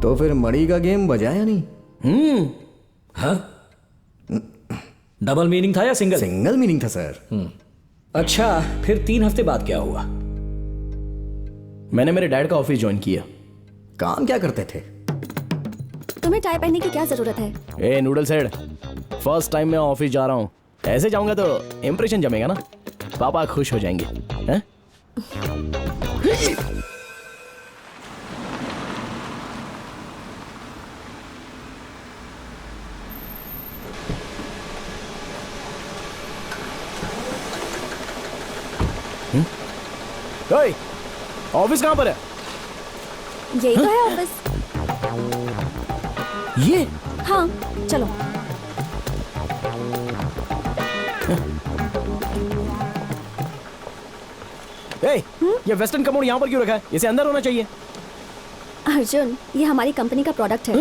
तो फिर मणि का गेम बजा या नहीं? हाँ, डबल मीनिंग था या सिंगल? सिंगल मीनिंग था सर। अच्छा, फिर 3 हफ्ते बाद क्या हुआ? मैंने मेरे डैड का ऑफिस ज्वाइन किया। काम क्या करते थे? तुम्हें टाई पहनने की क्या जरूरत है? ए नूडल्स हेड, फर्स्ट टाइम मैं ऑफिस जा रहा हूँ, ऐसे जाऊंगा तो इम्प्रेशन जमेगा ना, पापा खुश हो जाएंगे। हैं? ओए, ऑफिस कहाँ पर है? यही तो है ऑफिस। ये? हाँ, चलो। ए, ये वेस्टर्न कमोड यहाँ पर क्यों रखा है? इसे अंदर होना चाहिए। अर्जुन, ये हमारी कंपनी का प्रोडक्ट है।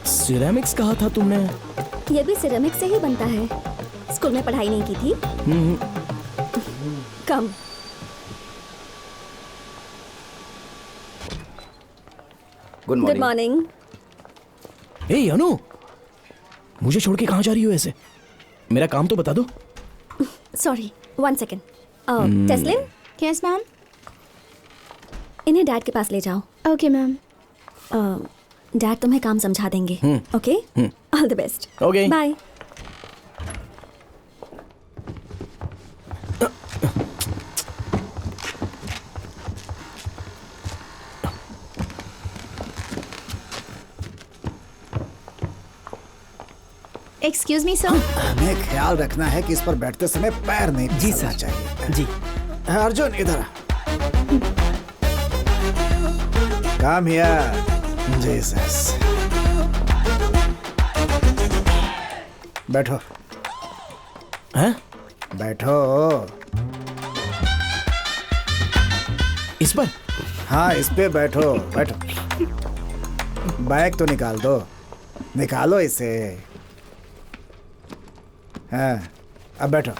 सिरेमिक्स कहा था तुमने? ये भी सिरेमिक से ही बनता है। स्कूल में पढ़ाई नहीं की थी? कम। Good good morning. मॉर्निंग। ए अनु, मुझे छोड़ के कहाँ जा रही हो ऐसे? मेरा काम तो बता दो। Sorry, 1 second. टेस्लिन, यस मैम। इन्हें डैड के पास ले जाओ। Okay ma'am. डैड तुम्हें काम समझा देंगे। Okay, all the best. Okay. Bye. Excuse me sir. हमें ख्याल रखना है कि इस पर बैठते समय पैर नहीं फिसलना चाहिए। जी। अर्जुन इधर आ। Come here. जीसस। बैठो। हैं? बैठो। इस पर? हाँ, इस पे बैठो। बैठो। बैग तो निकाल दो। निकालो इसे। हाँ, अब बैठो।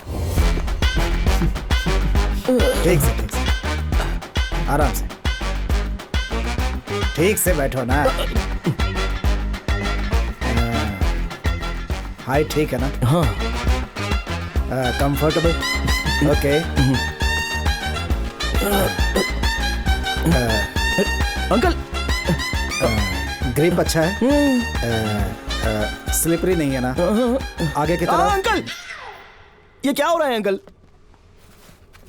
ठीक से, ठीक से, आराम से। ठीक से बैठो ना। हाइट ठीक है ना? हाँ। कंफर्टेबल? ओके। अंकल, ग्रिप अच्छा है? स्लिपरी नहीं है ना? आगे की तरफ? अंकल, ये क्या हो रहा है अंकल?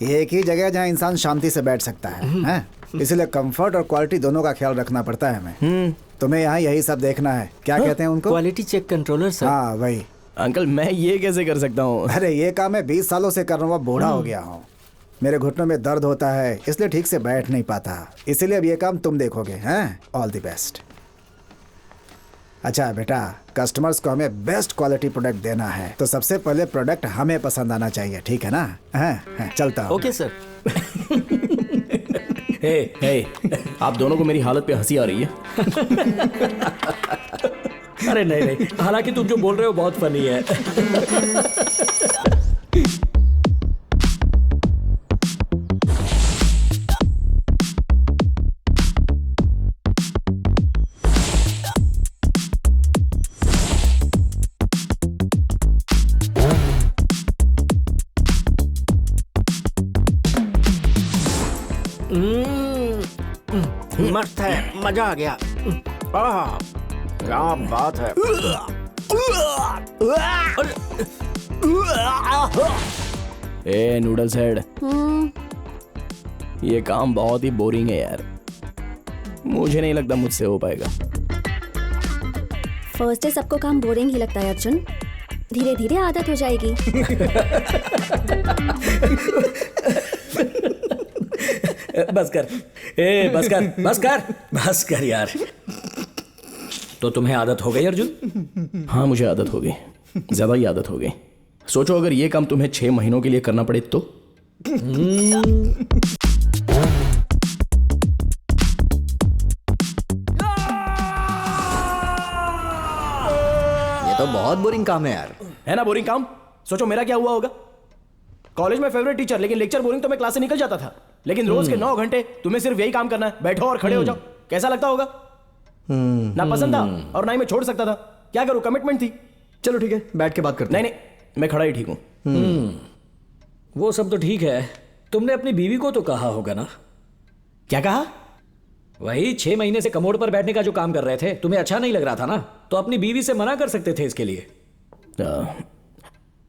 एक ही जगह जहाँ इंसान शांति से बैठ सकता है, हैं? इसलिए कंफर्ट और क्वालिटी दोनों का ख्याल रखना पड़ता है हमें। तुम्हें यहाँ यही सब देखना है। क्या कहते हैं उनको? Quality check controller sir. हाँ, वही। अंकल, मैं ये कैसे कर सकता हूँ? अरे ये काम मैं 20 सालों से कर रहा हूँ, बूढ़ा हो गया हूँ। मेरे घुटनों में दर्द होता है, इसलिए ठीक से बैठ नहीं पाता। इसीलिए अब ये काम तुम देखोगे, हैं? All the best. अच्छा बेटा, कस्टमर्स को हमें बेस्ट क्वालिटी प्रोडक्ट देना है, तो सबसे पहले प्रोडक्ट हमें पसंद आना चाहिए, ठीक है ना? हैं? चलता हूँ। Okay sir. हे, आप दोनों को मेरी हालत पे हंसी आ रही है। अरे नहीं नहीं, हालांकि तुम जो बोल रहे हो बहुत फनी है। मस्त है, मजा आ गया। आह, क्या बात है। ए नूडल्स हेड, ये काम बहुत ही बोरिंग है यार। मुझे नहीं लगता मुझसे हो पाएगा। फर्स्ट डे सबको काम बोरिंग ही लगता है अर्जुन, धीरे धीरे आदत हो जाएगी। बस कर, बस कर, बस कर, बस कर यार। तो तुम्हें आदत हो गई अर्जुन? हाँ, मुझे आदत हो गई, ज्यादा ही आदत हो गई। सोचो अगर ये काम तुम्हें 6 महीनों के लिए करना पड़े तो? ये तो बहुत बोरिंग काम है यार। है ना बोरिंग काम? सोचो मेरा क्या हुआ होगा। कॉलेज में फेवरेट टीचर, लेकिन लेक्चर बोरिंग तो मैं क्लास से निकल जाता था। लेकिन रोज के 9 घंटे तुम्हें सिर्फ यही काम करना है, बैठो और खड़े हो जाओ। कैसा लगता होगा? ना पसंद था और ना ही मैं छोड़ सकता था। क्या करूं, कमिटमेंट थी। चलो ठीक है, बैठ के बात करते नहीं नहीं, मैं खड़ा ही ठीक हूं। वो सब तो ठीक है, तुमने अपनी बीवी को तो कहा होगा ना? क्या कहा? वही 6 महीने से कमोड पर बैठने का जो काम कर रहे थे, तुम्हें अच्छा नहीं लग रहा था ना? तो अपनी बीवी से मना कर सकते थे इसके लिए।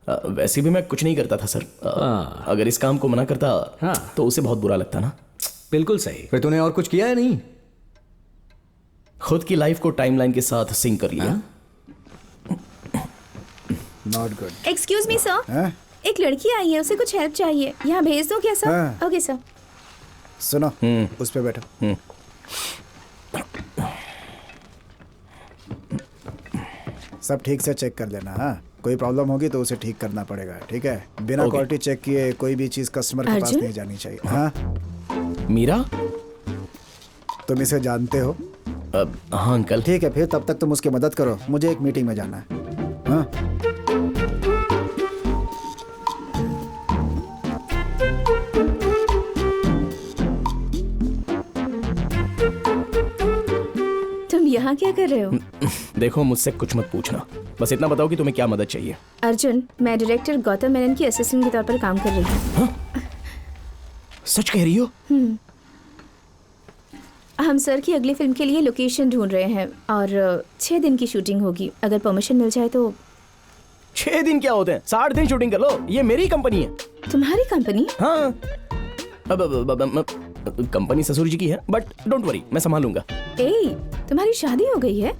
वैसे भी मैं कुछ नहीं करता था सर। अगर इस काम को मना करता हाँ। तो उसे बहुत बुरा लगता ना। बिल्कुल सही। फिर तूने और कुछ किया है नहीं? खुद की लाइफ को टाइमलाइन के साथ सिंक कर लिया। Not good. Excuse me sir, एक लड़की आई है, उसे कुछ हेल्प चाहिए, यहाँ भेज दो क्या सर? हाँ। Okay sir. सुनो, उस पे बैठो। सब ठीक से चेक कर लेना। हाँ, कोई प्रॉब्लम होगी तो उसे ठीक करना पड़ेगा, ठीक है? बिना क्वालिटी चेक किए कोई भी चीज कस्टमर के पास अर्जुन? नहीं जानी चाहिए। हाँ, मीरा? तुम इसे जानते हो? हाँ अंकल। ठीक है, फिर तब तक तुम उसकी मदद करो, मुझे एक मीटिंग में जाना है। हाँ, तुम यहाँ क्या कर रहे हो? देखो, मुझसे कुछ मत पूछना, बस इतना बताओ कि तुम्हें क्या मदद चाहिए। अर्जुन, मैं डायरेक्टर गौतम मेनन की असिस्टेंट के तौर पर काम कर रही हूँ। सच कह रही हो? हम सर की अगली फिल्म के लिए लोकेशन ढूंढ रहे हैं और 6 दिन की शूटिंग होगी। अगर परमिशन मिल जाए तो। 6 दिन क्या होते हैं, 60 दिन शूटिंग कर लो। ये मेरी कंपनी है। तुम्हारी कंपनी? हाँ, कंपनी ससुर जी की है, बट डोंट वरी, मैं संभालूंगा। ए, तुम्हारी शादी हो गई है?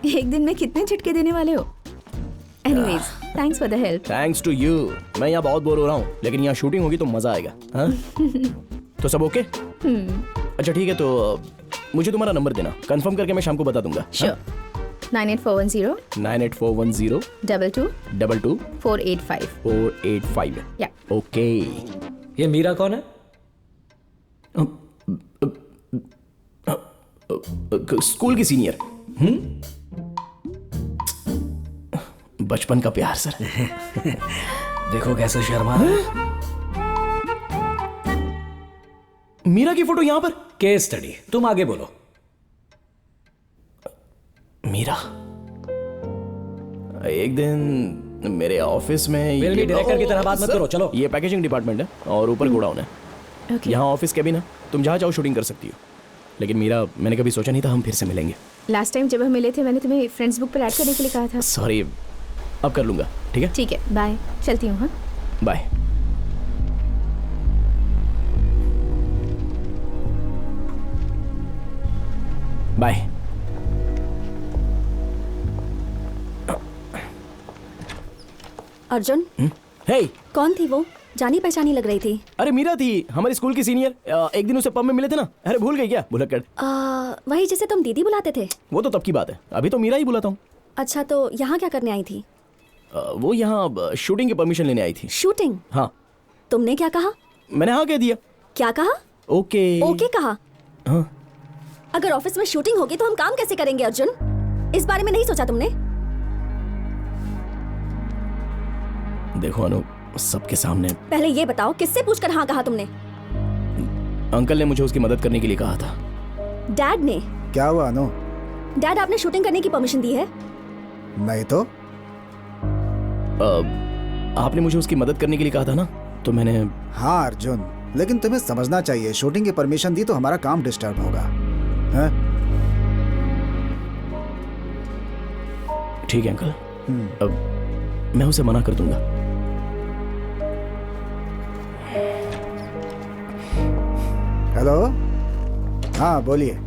एक दिन में कितने झटके देने वाले हो? Anyways, thanks for the help. Thanks to you. मैं यहाँ बहुत बोर हो रहा हूँ, लेकिन यहाँ शूटिंग होगी तो मजा आएगा। हाँ? तो सब ओके? अच्छा ठीक है, तो मुझे तुम्हारा नंबर देना, कंफर्म करके मैं शाम को बता दूंगा। श्योर। 98410 98410 22 22 485। 485। या। ओके। ये मीरा कौन है? स्कूल की सीनियर। बचपन का प्यार सर। देखो कैसे शर्मा रहा है। मीरा की फोटो यहाँ पर। केस स्टडी, तुम आगे बोलो। मीरा एक दिन मेरे ऑफिस में फिल्मी डायरेक्टर की तरह बात मत करो, चलो। ये पैकेजिंग डिपार्टमेंट है और ऊपर गोडाउन है। ओके। यहाँ ऑफिस केबिन है, तुम जहाँ चाहो शूटिंग कर सकती हो। लेकिन मीरा, मैंने कभी सोचा नहीं था हम फिर से मिलेंगे। लास्ट टाइम जब हम मिले थे मैंने तुम्हें फ्रेंड्स बुक पर ऐड करने के लिए कहा था। सॉरी, अब कर लूंगा। ठीक है, ठीक है, बाय, चलती हूँ। हाँ, बाय। बाय। अर्जुन, हे, कौन थी वो? जानी पहचानी लग रही थी। अरे मीरा थी, हमारी स्कूल की सीनियर। एक दिन उसे पब में मिले थे ना। अरे भूल गई क्या? भुलक्कड़। वही जिसे तुम दीदी बुलाते थे। वो तो तब की बात है, अभी तो मीरा ही बुलाता हूँ। अच्छा, तो यहाँ क्या करने आई थी? वो यहाँ शूटिंग की परमिशन लेने आई थी। शूटिंग? हाँ। तुमने क्या कहा? मैंने हाँ कह दिया। क्या कहा? ओके। ओके कहा? हाँ। अगर ऑफिस में शूटिंग होगी तो हम काम कैसे करेंगे अर्जुन? इस बारे में नहीं सोचा तुमने? देखो अनु, सबके सामने। पहले ये बताओ, किससे पूछकर हाँ कहा तुमने? अंकल ने मुझे उसकी मदद करने के लिए कहा था। डैड ने? क्या हुआ अनु? डैड, आपने शूटिंग करने की परमिशन दी है? नहीं तो। आपने मुझे उसकी मदद करने के लिए कहा था ना, तो मैंने। हाँ अर्जुन, लेकिन तुम्हें समझना चाहिए, शूटिंग की परमिशन दी तो हमारा काम डिस्टर्ब होगा। हाँ? ठीक है अंकल, अब मैं उसे मना कर दूंगा। हेलो, हाँ बोलिए।